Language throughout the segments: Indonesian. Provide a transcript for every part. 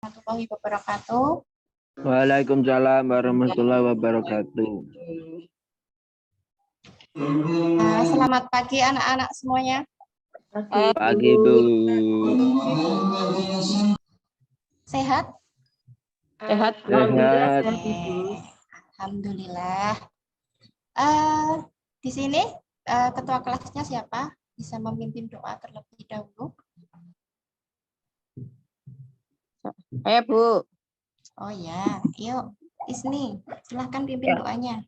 warahmatullahi wabarakatuh. Waalaikumsalam warahmatullahi wabarakatuh. Selamat pagi anak-anak semuanya. Pagi, Bu. Sehat? Sehat. Sehat. Alhamdulillah. Di sini ketua kelasnya siapa? Bisa memimpin doa terlebih dahulu. Saya, Bu. Oh ya, yuk Isni, silahkan pimpin doanya.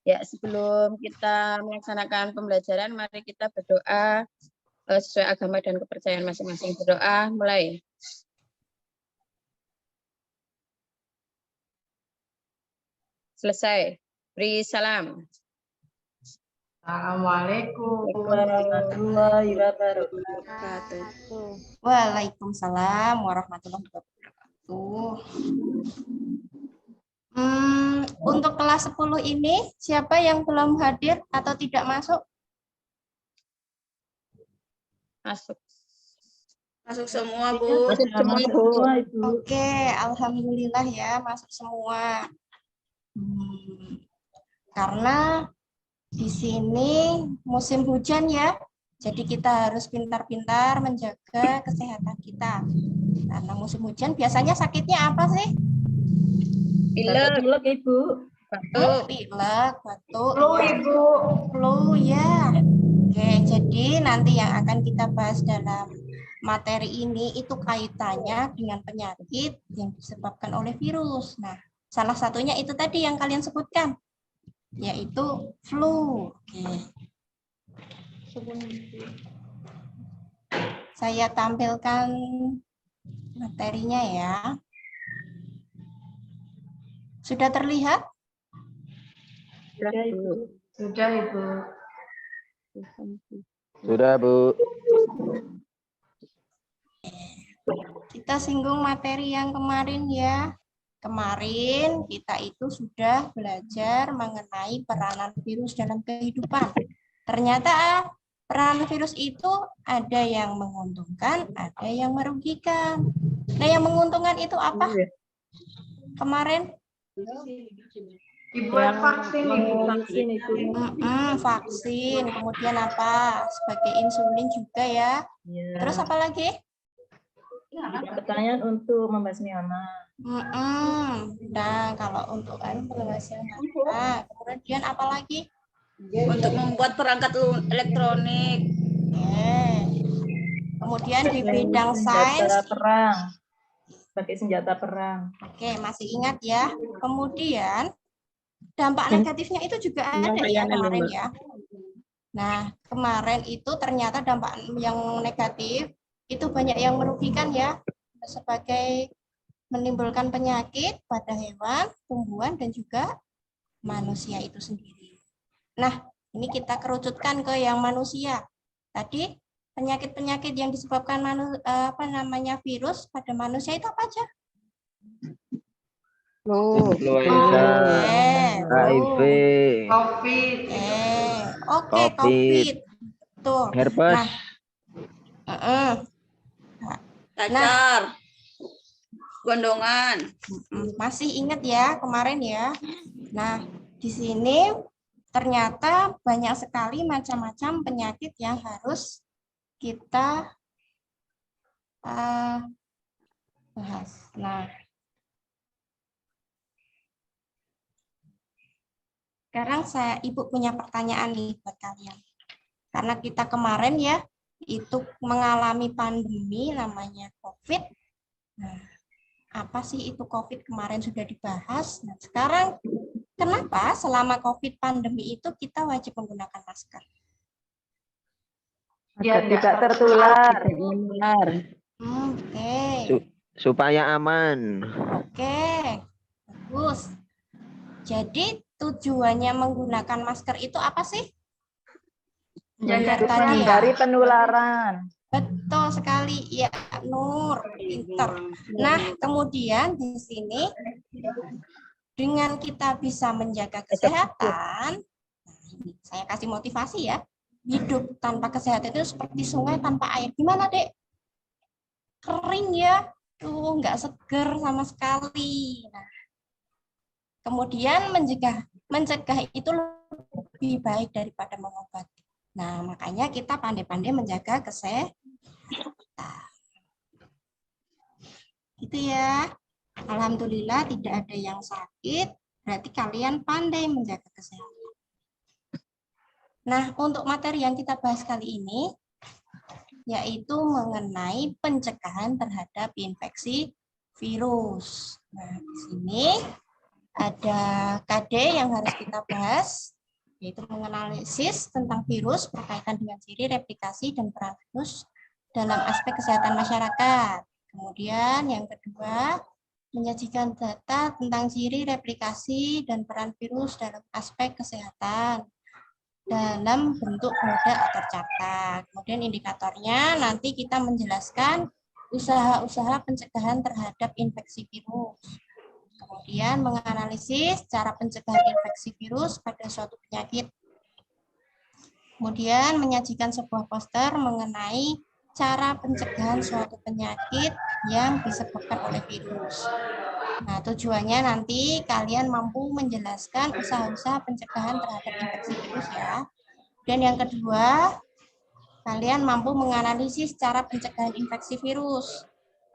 Ya, sebelum kita melaksanakan pembelajaran, mari kita berdoa sesuai agama dan kepercayaan masing-masing. Berdoa, mulai. Selesai. Beri salam. Assalamualaikum warahmatullahi wabarakatuh. Waalaikumsalam warahmatullahi wabarakatuh. Untuk kelas 10 ini, siapa yang belum hadir atau tidak masuk? Masuk. Masuk semua, Bu. Masuk semua, Bu. Oke, alhamdulillah ya, masuk semua. Karena di sini musim hujan ya, jadi kita harus pintar-pintar menjaga kesehatan kita. Karena musim hujan biasanya sakitnya apa sih? Pilek, Ibu. batuk. Pilek, batuk, Flu, ya. Ibu. Flu ya. Oke, jadi nanti yang akan kita bahas dalam materi ini itu kaitannya dengan penyakit yang disebabkan oleh virus. Nah, salah satunya itu tadi yang kalian sebutkan, yaitu flu. Oke. Saya tampilkan materinya ya. Sudah terlihat? Sudah, Ibu. Sudah, Bu. Kita singgung materi yang kemarin ya. Kemarin kita itu sudah belajar mengenai peranan virus dalam kehidupan. Ternyata peranan virus itu ada yang menguntungkan, ada yang merugikan. Nah, yang menguntungkan itu apa? Kemarin? Dibuat vaksin, Ibu. Vaksin. Kemudian apa? Sebagai insulin juga ya. Terus apa lagi? Pertanyaan untuk membasmi anak. Nah, kalau untuk membahasnya anak, kemudian apa lagi? Untuk membuat perangkat elektronik. Kemudian di bidang Senjata sains, perang. Pakai senjata perang. oke, masih ingat ya. Kemudian dampak negatifnya itu juga ada ya kemarin ya. Nah, kemarin itu ternyata dampak yang negatif itu banyak yang merugikan ya, sebagai menimbulkan penyakit pada hewan, tumbuhan, dan juga manusia itu sendiri. Nah, ini kita kerucutkan ke yang manusia. Tadi penyakit-penyakit yang disebabkan virus pada manusia itu apa aja? Influenza, HIV, COVID. Oke, COVID. COVID. Tuh. herpes. Cacar. Gondongan. Masih ingat ya kemarin ya. Nah, di sini ternyata banyak sekali macam-macam penyakit yang harus kita bahas. Nah, sekarang Ibu punya pertanyaan nih buat kalian. Karena kita kemarin ya itu mengalami pandemi namanya COVID. Nah, apa sih itu COVID kemarin sudah dibahas. Nah, sekarang kenapa selama COVID pandemi itu kita wajib menggunakan masker? Agar tidak tertular. Oke. Supaya aman. Oke. Bagus. Jadi tujuannya menggunakan masker itu apa sih? Menghindari penularan. Betul sekali, ya Nur, pinter. Nah, kemudian di sini dengan kita bisa menjaga kesehatan, saya kasih motivasi ya, hidup tanpa kesehatan itu seperti sungai tanpa air. Gimana, Dek? Kering ya, tuh nggak seger sama sekali. Nah, kemudian mencegah itu lebih baik daripada mengobati. Nah, makanya kita pandai-pandai menjaga kesehatan. Gitu ya. Alhamdulillah tidak ada yang sakit, berarti kalian pandai menjaga kesehatan. Nah, untuk materi yang kita bahas kali ini, yaitu mengenai pencegahan terhadap infeksi virus. Nah, di sini ada KD yang harus kita bahas, yaitu menganalisis tentang virus berkaitan dengan ciri, replikasi, dan peran virus dalam aspek kesehatan masyarakat. Kemudian yang kedua, menyajikan data tentang ciri, replikasi, dan peran virus dalam aspek kesehatan dalam bentuk produk atau carta. Kemudian indikatornya nanti kita menjelaskan usaha-usaha pencegahan terhadap infeksi virus. Kemudian menganalisis cara pencegahan infeksi virus pada suatu penyakit. Kemudian menyajikan sebuah poster mengenai cara pencegahan suatu penyakit yang disebabkan oleh virus. Nah, tujuannya nanti kalian mampu menjelaskan usaha-usaha pencegahan terhadap infeksi virus ya. Dan yang kedua, kalian mampu menganalisis cara pencegahan infeksi virus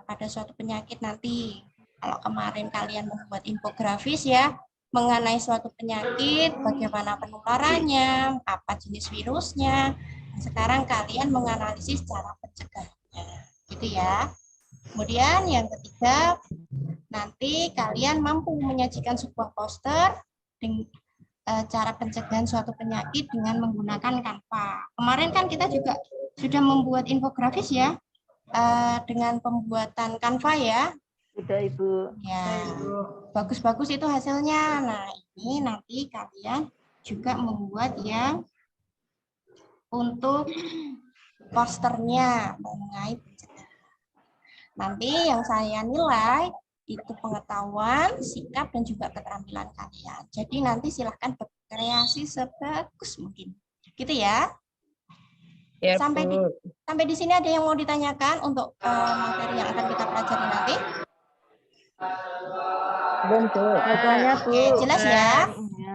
pada suatu penyakit nanti. Kalau kemarin kalian membuat infografis ya, mengenai suatu penyakit, bagaimana penularannya, apa jenis virusnya. Sekarang kalian menganalisis cara pencegahannya. Gitu ya. Kemudian yang ketiga, nanti kalian mampu menyajikan sebuah poster dengan cara pencegahan suatu penyakit dengan menggunakan Canva. Kemarin kan kita juga sudah membuat infografis ya, dengan pembuatan Canva ya. Sudah, Ibu. Ya, bagus-bagus itu hasilnya. Nah, ini nanti kalian juga membuat yang untuk posternya mengenai pencegahan. Nanti yang saya nilai itu pengetahuan, sikap, dan juga keterampilan kalian. Jadi nanti silahkan berkreasi sebagus mungkin. Gitu ya. Ya, Sampai di sini ada yang mau ditanyakan untuk materi yang akan kita pelajari nanti? belum, Bu. Katanya, Bu. Oke, jelas ya?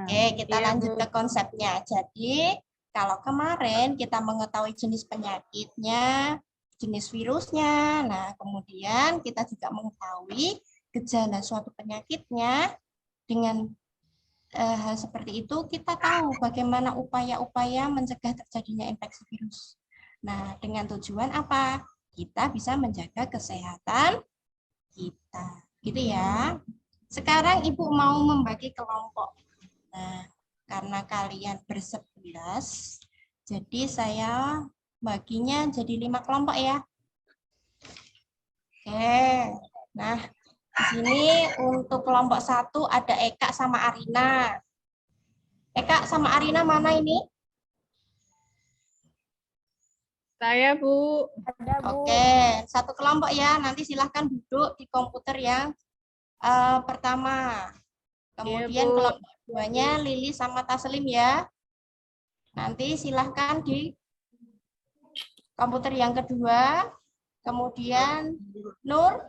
Oke, kita Iya, lanjut Bu. ke konsepnya. Jadi, kalau kemarin kita mengetahui jenis penyakitnya, jenis virusnya, nah kemudian kita juga mengetahui gejala suatu penyakitnya. Dengan hal seperti itu, kita tahu bagaimana upaya-upaya mencegah terjadinya infeksi virus. Nah, dengan tujuan apa? Kita bisa menjaga kesehatan kita. Gitu ya. Sekarang Ibu mau membagi kelompok. Nah, karena kalian ber-11, jadi saya baginya jadi 5 kelompok ya. Oke, nah di sini untuk kelompok 1 ada Eka sama Arina. Eka sama Arina mana ini? Saya, Bu. Oke, satu kelompok ya. Nanti silahkan duduk di komputer yang pertama. Kemudian Bu. kelompok 2-nya Lili sama Taslim ya. Nanti silahkan di komputer yang kedua. Kemudian Nur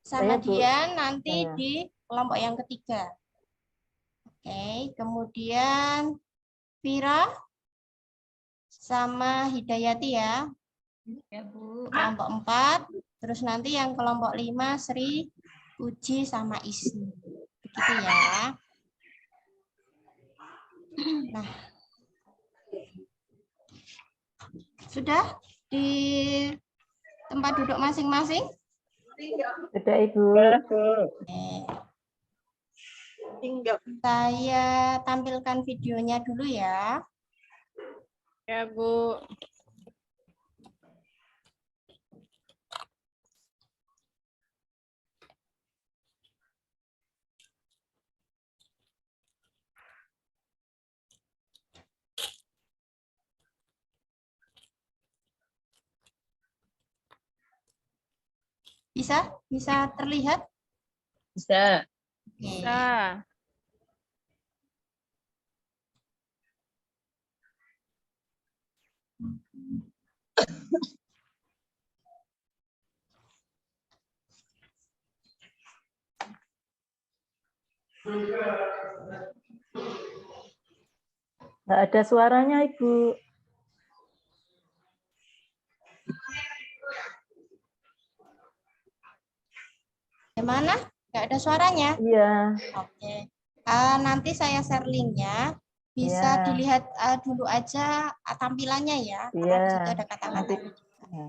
sama Saya, Bu. Dian nanti Saya. di kelompok yang ketiga. Oke, kemudian Vira sama Hidayati ya. Ya, Bu. Kelompok 4. Terus nanti yang kelompok 5 Sri, Uji sama Isni. Begitu ya. Nah, sudah di tempat duduk masing-masing? Sudah, Ibu. Saya tampilkan videonya dulu ya. Ya, Bu. Bisa terlihat? Bisa. Oke. Bisa. Nggak ada suaranya, Ibu. Gimana? Nggak ada suaranya? Iya. Oke. Nanti saya share linknya. Bisa Iya. dilihat dulu aja tampilannya ya. Karena Iya. di situ ada kata-kata. Ya.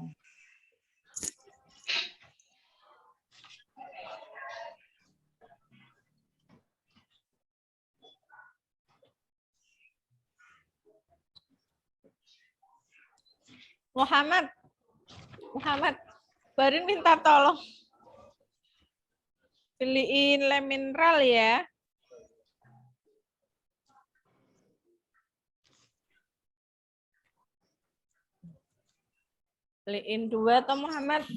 Muhammad, Barin minta tolong beliin lem mineral ya. Beliin 2 toh Muhammad.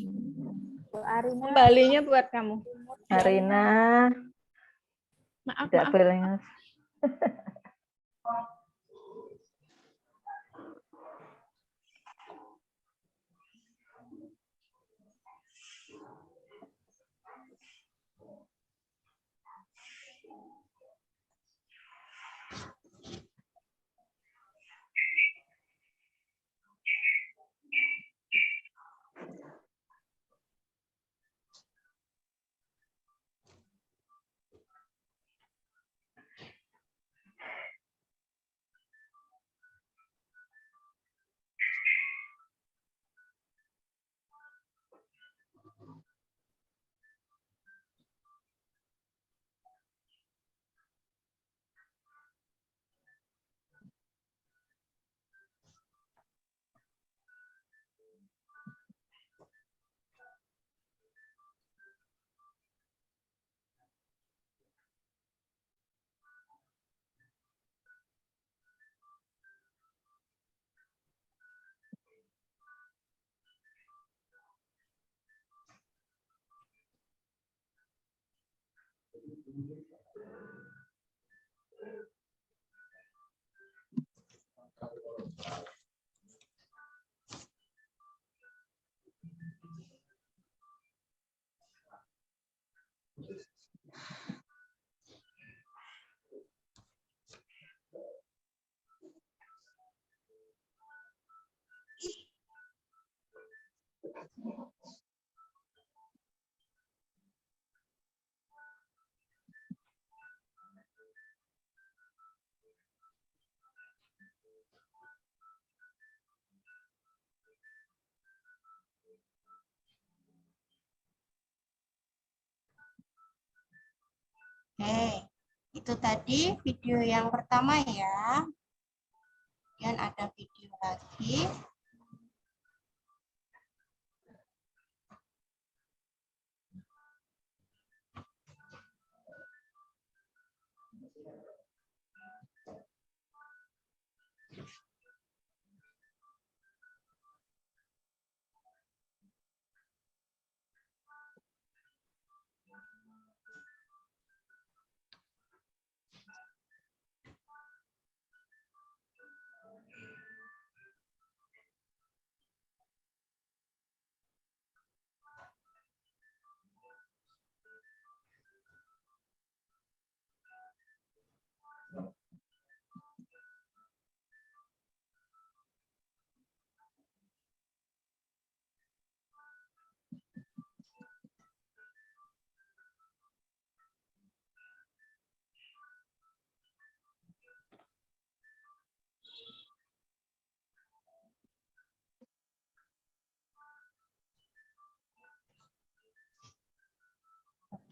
Kembalinya buat kamu. Arina. Maaf, Tidak maaf. boleh. Oke, itu tadi video yang pertama ya. Kemudian ada video lagi.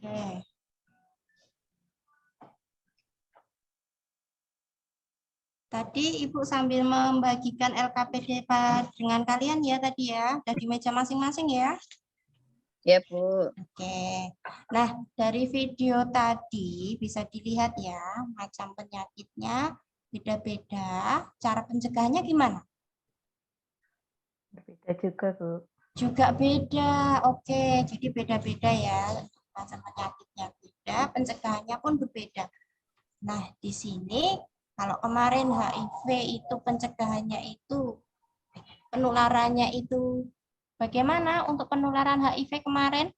Oke. Tadi Ibu sambil membagikan LKPD dengan kalian ya tadi ya, dari meja masing-masing ya. Ya, Bu. Oke. Nah, dari video tadi bisa dilihat ya, macam penyakitnya beda-beda, cara pencegahannya gimana? Berbeda juga, Bu. Juga beda. Oke, jadi beda-beda ya. Macam penyakitnya beda, pencegahannya pun berbeda. Nah, di sini kalau kemarin HIV itu pencegahannya itu penularannya itu bagaimana untuk penularan HIV kemarin?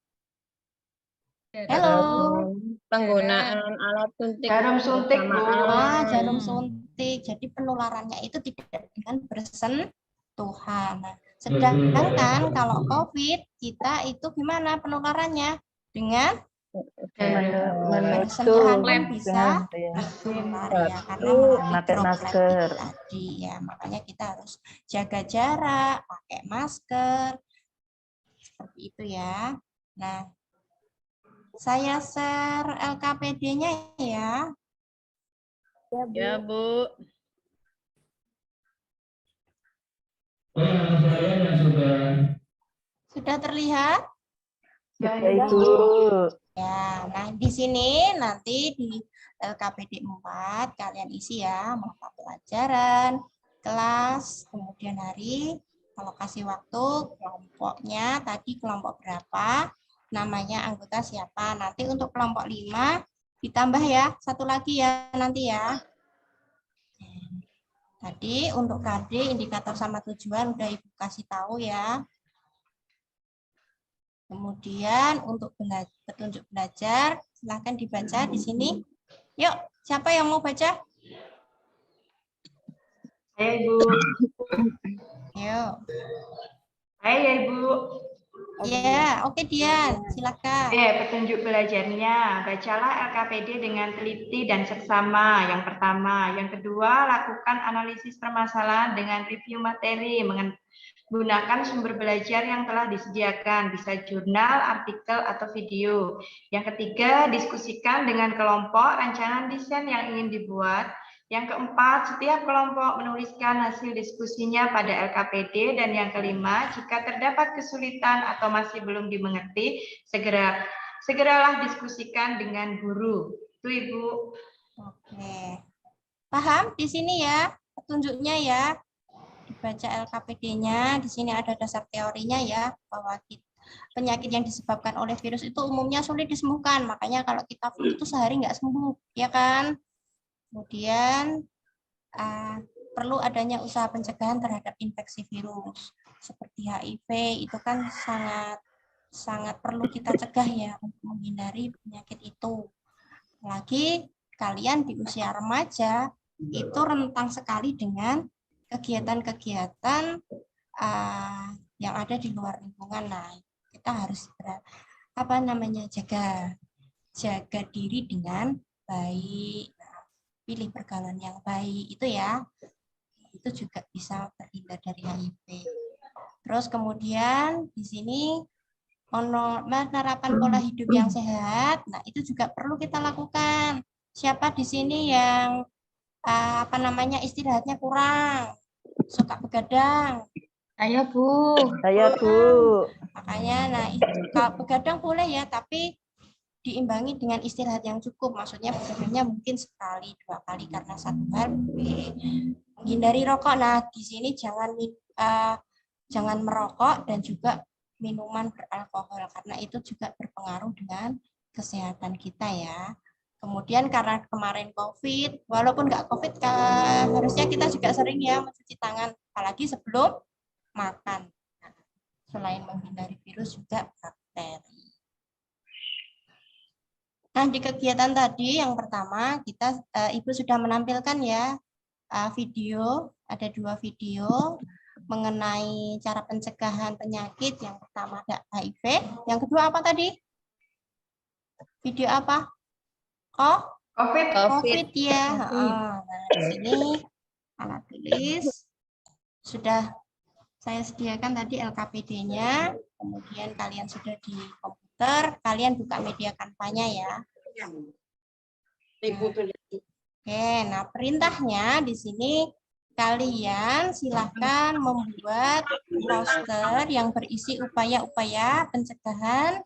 Halo. Penggunaan alat suntik Jarum suntik, Bu. bersamaan. Jarum suntik. Jadi penularannya itu tidak dengan bersentuhan. Nah, sedangkan kalau COVID kita itu gimana penularannya? Dengan bersentuhan pun bisa menular ya, karena melalui Pakai droplet masker. itu tadi ya. Makanya kita harus jaga jarak, pakai masker, seperti itu ya. Nah, saya share LKPD-nya ya. Ya, Bu. Sudah terlihat? Ya, Ibu. Ya, nah di sini nanti di LKPD 4 kalian isi ya, mata pelajaran, kelas, kemudian hari, alokasi waktu, kelompoknya, tadi kelompok berapa, namanya anggota siapa. Nanti untuk kelompok 5 ditambah ya, satu lagi ya nanti ya. Tadi untuk KD, indikator sama tujuan udah Ibu kasih tahu ya. Kemudian untuk petunjuk belajar, silahkan dibaca di sini. Yuk, siapa yang mau baca? Saya, Ibu. Yuk. Saya, ya, Ibu. Ya, oke Dian, silakan. Petunjuk belajarnya. Bacalah LKPD dengan teliti dan seksama. Yang pertama. Yang kedua, lakukan analisis permasalahan dengan review materi. Gunakan sumber belajar yang telah disediakan, bisa jurnal, artikel, atau video. Yang ketiga, diskusikan dengan kelompok rancangan desain yang ingin dibuat. Yang keempat, setiap kelompok menuliskan hasil diskusinya pada LKPD. Dan yang kelima, jika terdapat kesulitan atau masih belum dimengerti, segeralah diskusikan dengan guru. Itu, Ibu. Oke. Paham di sini ya, petunjuknya ya. Dibaca LKPD-nya, di sini ada dasar teorinya ya, bahwa penyakit yang disebabkan oleh virus itu umumnya sulit disembuhkan, makanya kalau kita flu itu sehari nggak sembuh, ya kan? Kemudian perlu adanya usaha pencegahan terhadap infeksi virus, seperti HIV, itu kan sangat perlu kita cegah ya, untuk menghindari penyakit itu. Apalagi kalian di usia remaja, itu rentang sekali dengan kegiatan-kegiatan yang ada di luar lingkungan. Nah, kita harus jaga diri dengan baik, pilih pergaulan yang baik itu ya, itu juga bisa terhindar dari HIV. Terus kemudian di sini penerapan pola hidup yang sehat. Nah, itu juga perlu kita lakukan. Siapa di sini yang istirahatnya kurang, suka begadang? Saya, Bu. Saya, Bu. Makanya, nah, kalau begadang boleh ya, tapi diimbangi dengan istirahat yang cukup. Maksudnya begadangnya mungkin sekali, 2 kali karena satu hal. Menghindari rokok. Nah, di sini jangan merokok dan juga minuman beralkohol, karena itu juga berpengaruh dengan kesehatan kita ya. Kemudian karena kemarin COVID, walaupun nggak COVID, harusnya kita juga sering ya mencuci tangan, apalagi sebelum makan. Selain menghindari virus, juga bakteri. Nah, di kegiatan tadi yang pertama, Ibu sudah menampilkan ya video, ada 2 video mengenai cara pencegahan penyakit. Yang pertama ada HIV, yang kedua apa tadi? Video apa? COVID ya. Nah, di sini alat tulis sudah saya sediakan tadi LKPD-nya, kemudian kalian sudah di komputer, kalian buka media kampanye ya. Oke, nah perintahnya di sini kalian silahkan membuat poster yang berisi upaya-upaya pencegahan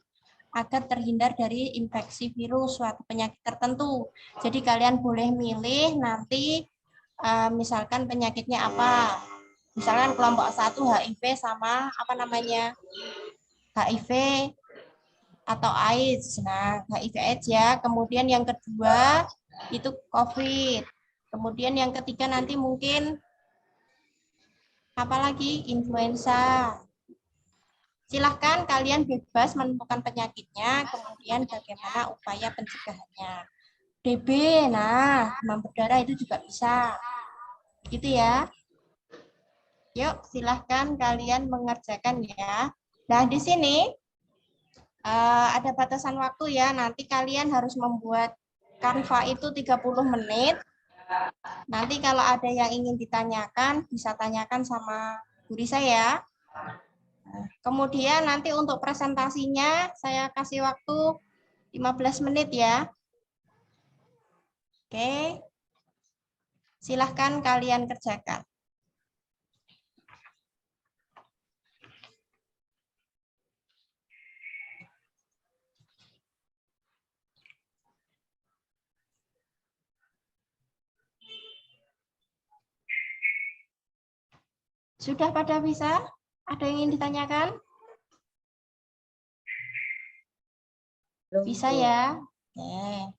agar terhindar dari infeksi virus suatu penyakit tertentu. Jadi kalian boleh milih nanti misalkan penyakitnya apa. Misalkan kelompok 1 HIV sama HIV atau AIDS. Nah, HIV AIDS ya. Kemudian yang kedua itu COVID. Kemudian yang ketiga nanti mungkin apalagi influenza. Silahkan kalian bebas menentukan penyakitnya, kemudian bagaimana upaya pencegahannya. DB, nah demam berdarah itu juga bisa. Gitu ya. Yuk, silahkan kalian mengerjakan ya. Nah, di sini ada batasan waktu ya. Nanti kalian harus membuat Canva itu 30 menit. Nanti kalau ada yang ingin ditanyakan, bisa tanyakan sama guru saya. Kemudian nanti untuk presentasinya saya kasih waktu 15 menit ya. Oke. Silahkan kalian kerjakan. Sudah pada bisa? Ada yang ingin ditanyakan? Bisa ya? Oke.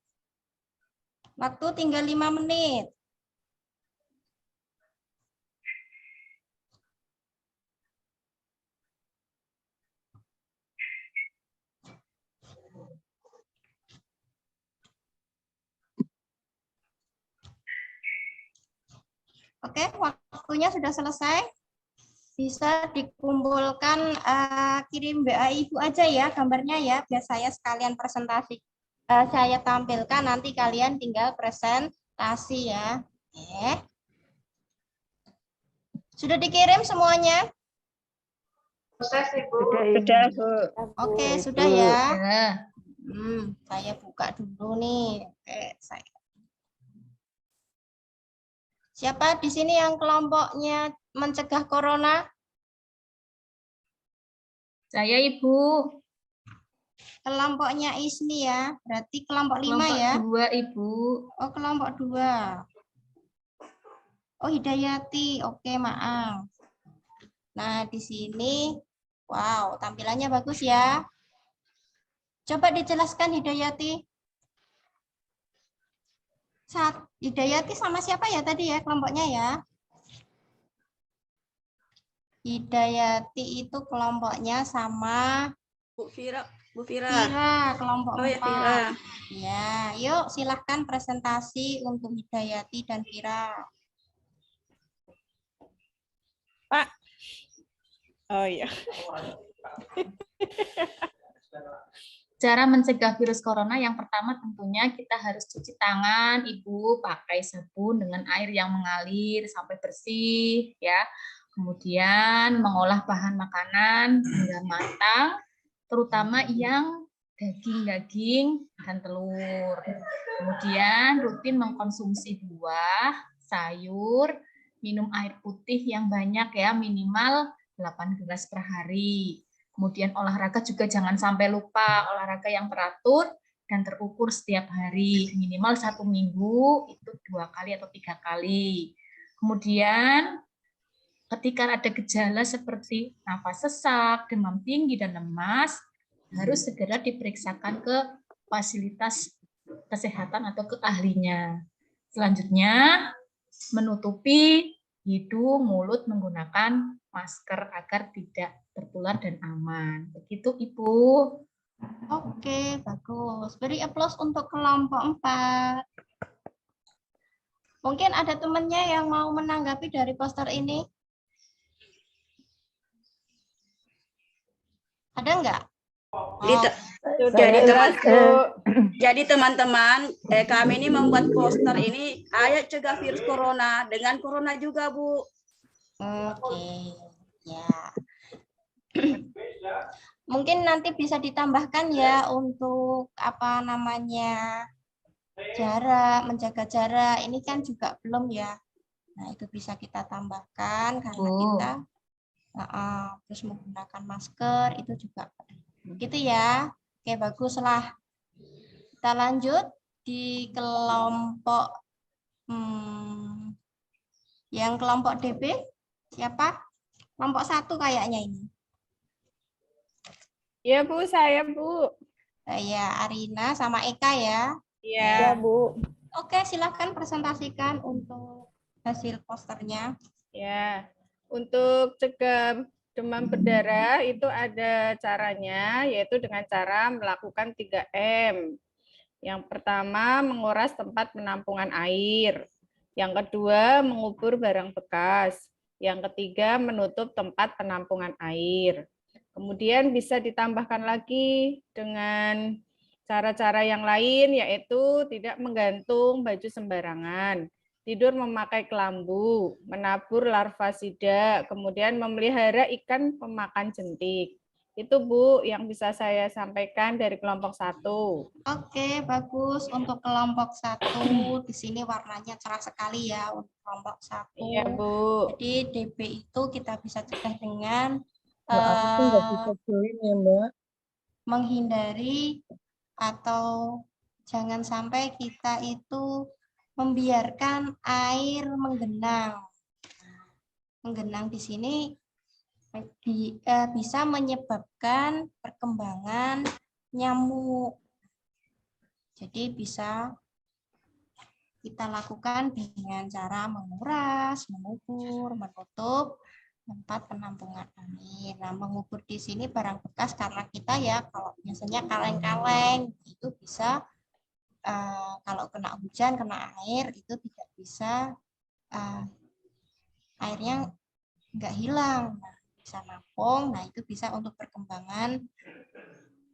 Waktu tinggal 5 menit. Oke, waktunya sudah selesai. Bisa dikumpulkan, kirim WA Ibu aja ya gambarnya ya, biar saya sekalian presentasi. Saya tampilkan, nanti kalian tinggal presentasi ya. Oke. Sudah dikirim semuanya? Proses Ibu. Sudah, Bu. Oke, sudah ya. Ya. Saya buka dulu nih. Oke, saya. Siapa di sini yang kelompoknya mencegah corona? Saya, Ibu. Kelompoknya Isni ya. Berarti kelompok 5 Kelompok ya. 2, Ibu. Oh, kelompok 2. Oh, Hidayati. Oke, maaf. Nah, di sini, wow, tampilannya bagus ya. Coba dijelaskan Hidayati. Hidayati sama siapa ya tadi ya kelompoknya ya? Hidayati itu kelompoknya sama Bu Fira. Fira, kelompok Oh ya, 4. Fira. Ya, yuk silahkan presentasi untuk Hidayati dan Fira. Pak. Oh iya. Cara mencegah virus corona yang pertama tentunya kita harus cuci tangan, Ibu, pakai sabun dengan air yang mengalir sampai bersih ya. Kemudian mengolah bahan makanan hingga matang, terutama yang daging-daging dan telur. Kemudian rutin mengkonsumsi buah, sayur, minum air putih yang banyak ya, minimal 8 gelas per hari. Kemudian olahraga juga jangan sampai lupa, olahraga yang teratur dan terukur setiap hari, minimal 1 minggu itu 2 kali atau 3 kali. Kemudian ketika ada gejala seperti nafas sesak, demam tinggi, dan lemas, harus segera diperiksakan ke fasilitas kesehatan atau ke ahlinya. Selanjutnya, menutupi hidung, mulut menggunakan masker agar tidak tertular dan aman. Begitu, Ibu. Oke, bagus. Beri aplaus untuk kelompok 4. Mungkin ada temannya yang mau menanggapi dari poster ini? Ada enggak? Jadi teman-teman, kami ini membuat poster ini, ayo cegah virus corona dengan corona juga, Bu. Oke, ya. Mungkin nanti bisa ditambahkan ya untuk apa namanya jarak, menjaga jarak. Ini kan juga belum ya. Nah itu bisa kita tambahkan karena kita terus menggunakan masker itu juga. Gitu ya. Oke baguslah. Kita lanjut di kelompok yang kelompok DB siapa? Kelompok 1 kayaknya ini. Ya Bu, saya Bu. Ya, Arina sama Eka ya. Ya. Bu. Oke, silahkan presentasikan untuk hasil posternya. Ya. Untuk cegah demam berdarah itu ada caranya, yaitu dengan cara melakukan 3M. Yang pertama, menguras tempat penampungan air. Yang kedua, mengubur barang bekas. Yang ketiga, menutup tempat penampungan air. Kemudian bisa ditambahkan lagi dengan cara-cara yang lain, yaitu tidak menggantung baju sembarangan, tidur memakai kelambu, menabur larvasida, kemudian memelihara ikan pemakan jentik. Itu Bu yang bisa saya sampaikan dari kelompok 1. Oke, bagus. Untuk kelompok 1, di sini warnanya cerah sekali ya untuk kelompok 1. Iya, Bu. Jadi DB itu kita bisa cegah dengan Aku tuh nggak bisa join ya, Mbak. menghindari atau jangan sampai kita itu membiarkan air menggenang. Menggenang di sini bisa menyebabkan perkembangan nyamuk. Jadi bisa kita lakukan dengan cara menguras, mengubur, menutup tempat penampungan air. Nah, mengubur di sini barang bekas karena kita ya kalau biasanya kaleng-kaleng itu bisa kalau kena hujan, kena air itu tidak bisa airnya nggak hilang. Nah, bisa nampung, nah itu bisa untuk perkembangan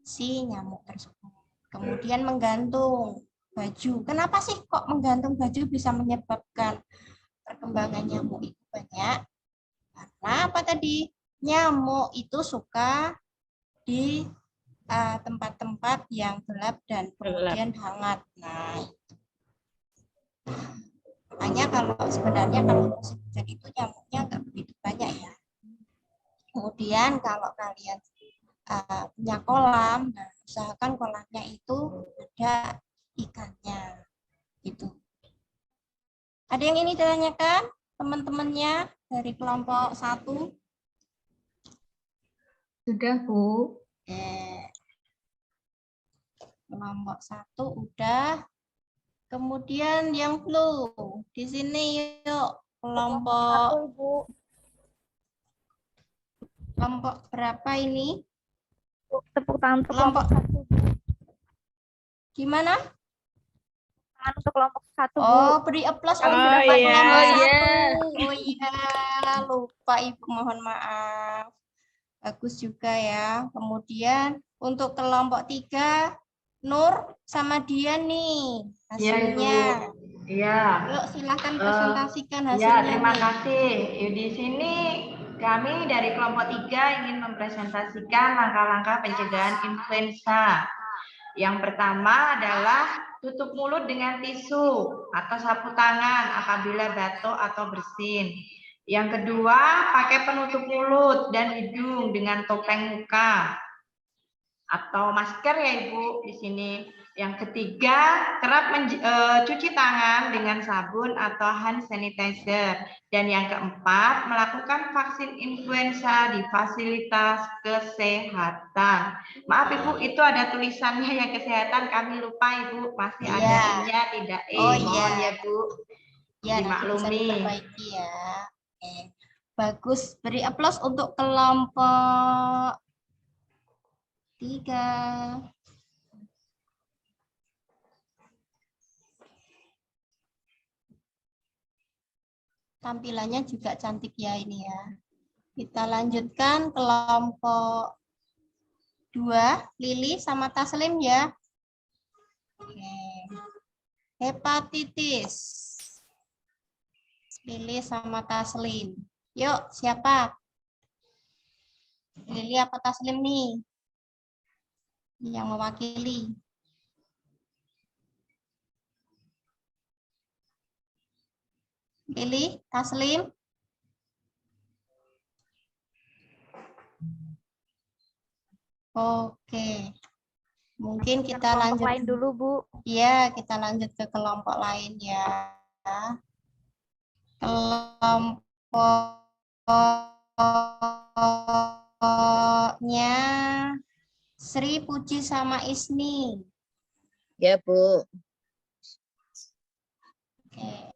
si nyamuk tersebut. Kemudian menggantung baju. Kenapa sih kok menggantung baju bisa menyebabkan perkembangan nyamuk itu banyak? Karena apa tadi? Nyamuk itu suka di tempat-tempat yang gelap dan kemudian hangat. Nah, itu. Makanya sebenarnya kalau musim hujan itu nyamuknya nggak begitu banyak ya. Kemudian kalau kalian punya kolam, nah usahakan kolamnya itu ada ikannya, gitu. Ada yang ini ditanyakan teman-temannya dari kelompok 1? Sudah, Bu. Oke. Kelompok 1 udah. Kemudian yang blue di sini yuk kelompok berapa ini? Tepuk tangan untuk Kelompok 1. gimana? Tangan untuk kelompok 1, Bu. Oh, beri aplaus Oh, untuk iya. kelompok Oh, 1. iya. Oh iya, lupa Ibu, mohon maaf. Bagus juga ya. Kemudian untuk kelompok 3, Nur sama dia nih hasilnya. Iya. Yuk silahkan presentasikan hasilnya. Ya, terima nih. kasih. Di sini kami dari kelompok 3 ingin mempresentasikan langkah-langkah pencegahan influenza. Yang pertama adalah tutup mulut dengan tisu atau sapu tangan apabila batuk atau bersin. Yang kedua, pakai penutup mulut dan hidung dengan topeng muka atau masker ya Ibu di sini. Yang ketiga, kerap cuci tangan dengan sabun atau hand sanitizer. Dan yang keempat, melakukan vaksin influenza di fasilitas kesehatan. Maaf Ibu, itu ada tulisannya yang kesehatan, kami lupa Ibu, masih ada I-nya tidak E. Oh, Mohon iya. ya Bu, Ya, nanti bisa dimaklumi. diperbaiki ya. Oke. Bagus, beri aplaus untuk kelompok 3. Tampilannya juga cantik ya ini ya. Kita lanjutkan kelompok 2, Lili sama Taslim ya. Oke. Hepatitis. Lili sama Taslim. Yuk, siapa? Lili apa Taslim nih? Yang mewakili. Lili, Taslim. Oke. Mungkin kita lanjut lain dulu, Bu. Iya, kita lanjut ke kelompok lain ya. Kelompoknya Sri, Puji sama Isni. Ya, Bu. Oke.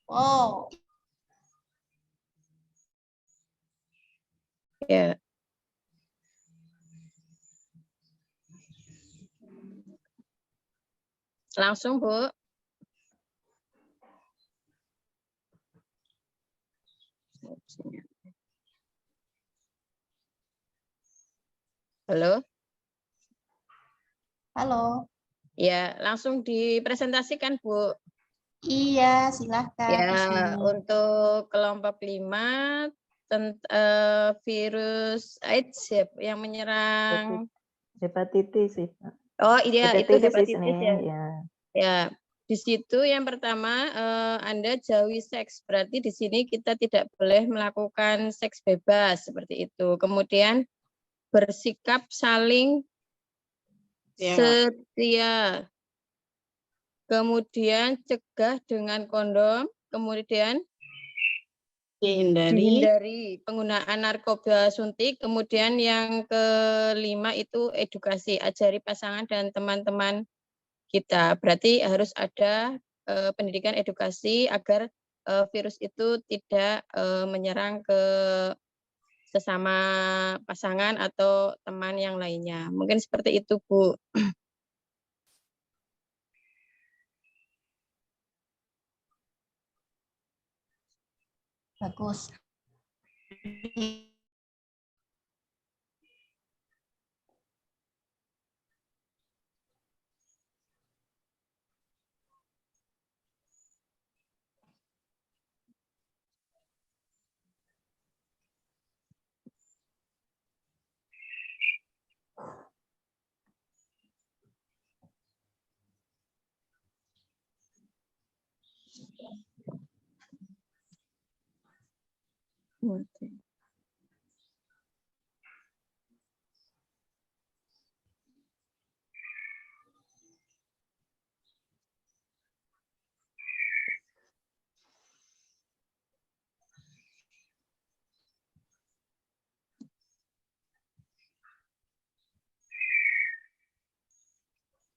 Oh, Ya. Langsung, Bu. Halo? halo. Ya, langsung dipresentasikan, Bu. Iya, silahkan. Ya, Ibu. untuk kelompok 5, virus AIDS ya, yang menyerang. Hepatitis sih. Oh iya, itu hepatitis ya. Ya. Ya, di situ yang pertama Anda jauhi seks. Berarti di sini kita tidak boleh melakukan seks bebas seperti itu. Kemudian bersikap saling setia. Kemudian cegah dengan kondom. Kemudian dihindari penggunaan narkoba suntik. Kemudian yang kelima itu edukasi, ajari pasangan dan teman-teman kita. Berarti harus ada pendidikan edukasi agar virus itu tidak menyerang ke sesama pasangan atau teman yang lainnya. Mungkin seperti itu, Bu. Bagus.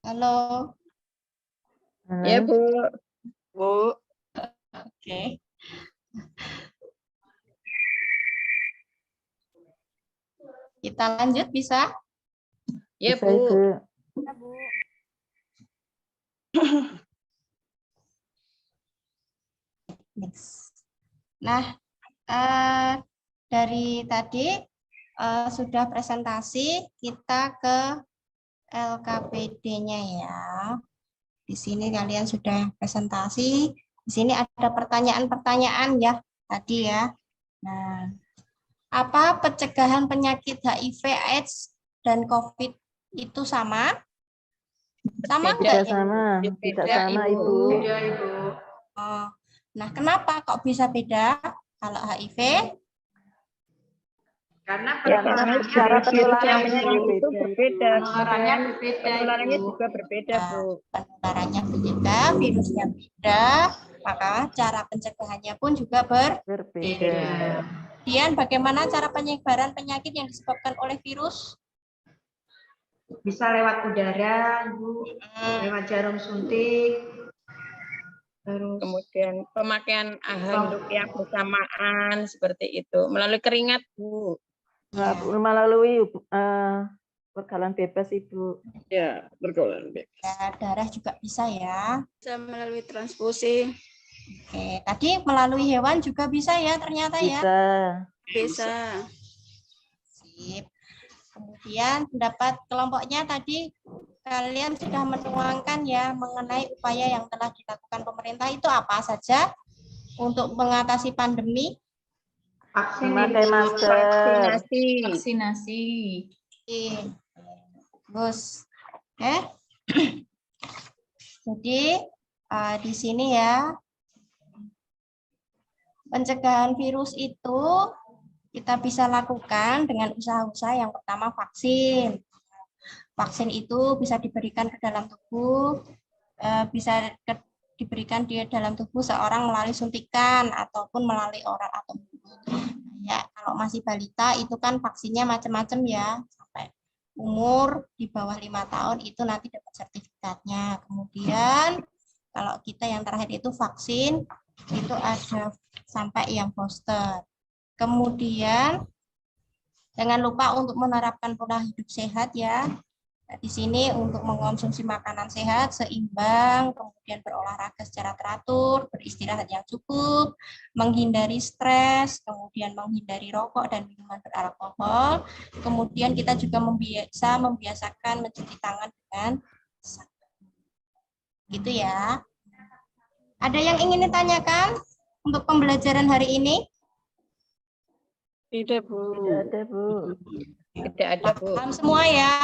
Halo. Ya, Bu. Bu. Oke. Kita lanjut bisa? Ya, Bisa, Bu. Ibu. Ya, Bu. Nah, dari tadi sudah presentasi, kita ke LKPD-nya ya. Di sini kalian sudah presentasi. Di sini ada pertanyaan-pertanyaan ya tadi ya. Nah, apa pencegahan penyakit HIV/AIDS dan COVID itu sama? Sama Beda, enggak? Sama, tidak sama, Ibu. Beda, Ibu. Oh, nah, kenapa kok bisa beda kalau HIV? Karena Karena cara penularannya penularannya itu berbeda. penularannya berbeda, Penularannya Ibu. juga berbeda, Bu. Penularannya beda, virusnya beda, maka cara pencegahannya pun juga Berbeda. Kemudian bagaimana cara penyebaran penyakit yang disebabkan oleh virus? Bisa lewat udara, Ibu, lewat jarum suntik, terus Kemudian pemakaian handuk yang bersamaan seperti itu. Melalui keringat, Bu. Melalui pergaulan bebas, Ibu. Ya, bergaulan bebas. Ya, darah juga bisa ya. Bisa melalui transfusi. Oke, tadi melalui hewan juga bisa ya ternyata ya. Bisa. Sip. Kemudian pendapat kelompoknya tadi kalian sudah menuangkan ya mengenai upaya yang telah dilakukan pemerintah itu apa saja untuk mengatasi pandemi. Memakai masker. Vaksinasi. Bagus. Oke. Jadi di sini ya pencegahan virus itu kita bisa lakukan dengan usaha-usaha yang pertama vaksin. Vaksin itu bisa diberikan ke dalam tubuh, diberikan di dalam tubuh seorang melalui suntikan ataupun melalui oral atau mulut. Ya, kalau masih balita itu kan vaksinnya macam-macam ya, sampai umur di bawah 5 tahun itu nanti dapat sertifikatnya. Kemudian kalau kita yang terakhir itu vaksin Itu ada sampai yang booster. Kemudian jangan lupa untuk menerapkan pola hidup sehat ya. Nah, di sini untuk mengkonsumsi makanan sehat, seimbang, kemudian berolahraga secara teratur, beristirahat yang cukup, menghindari stres, kemudian menghindari rokok dan minuman beralkohol. Kemudian kita juga membiasakan mencuci tangan dengan sabun. Gitu ya. Ada yang ingin ditanyakan untuk pembelajaran hari ini? Tidak, Bu. Tidak ada, Bu. Tidak ada, Bu. Paham semua ya.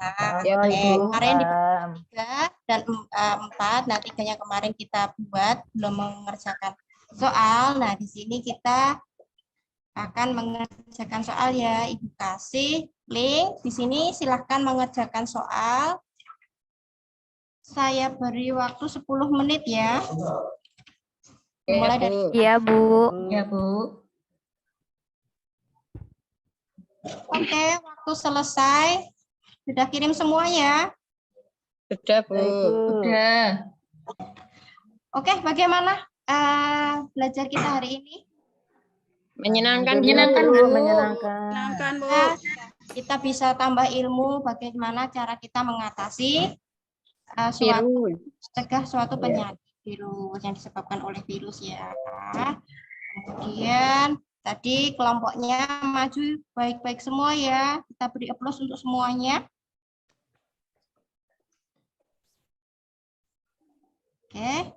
Nah, Ya, Ibu. kemarin di Paham. 3 dan 4, nah 3-nya kemarin kita buat, belum mengerjakan soal. Nah, di sini kita akan mengerjakan soal ya. Ibu kasih link. Di sini silahkan mengerjakan soal. Saya beri waktu 10 menit ya. Mulai dari Iya, Bu. Ya, Bu. Oke, waktu selesai. Sudah kirim semua ya. Sudah, Bu. Baik, Bu. Udah. Oke, bagaimana belajar kita hari ini? Menyenangkan, Menyenangkan, Bu. Bu. Menyenangkan. Menyenangkan, Bu. Nah, kita bisa tambah ilmu bagaimana cara kita mengatasi virus. cegah suatu penyakit virus yang disebabkan oleh virus ya. Kemudian tadi kelompoknya maju baik-baik semua ya. Kita beri applause untuk semuanya. Oke.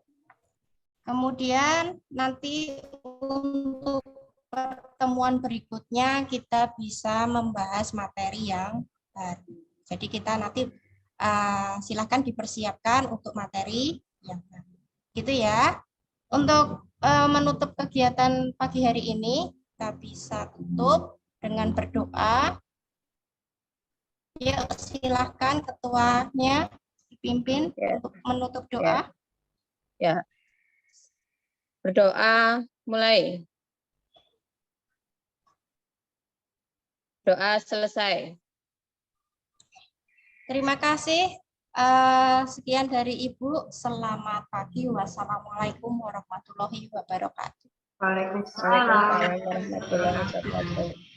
Kemudian nanti untuk pertemuan berikutnya kita bisa membahas materi yang baru. Jadi kita nanti silakan dipersiapkan untuk materi yang baru. Gitu ya. Untuk menutup kegiatan pagi hari ini, kita bisa tutup dengan berdoa. Yuk, silahkan ketuanya dipimpin untuk menutup doa. Ya. Berdoa mulai. Doa selesai. Terima kasih. Sekian dari Ibu. Selamat pagi. Wassalamualaikum warahmatullahi wabarakatuh. Waalaikumsalam. Waalaikumsalam warahmatullahi wabarakatuh.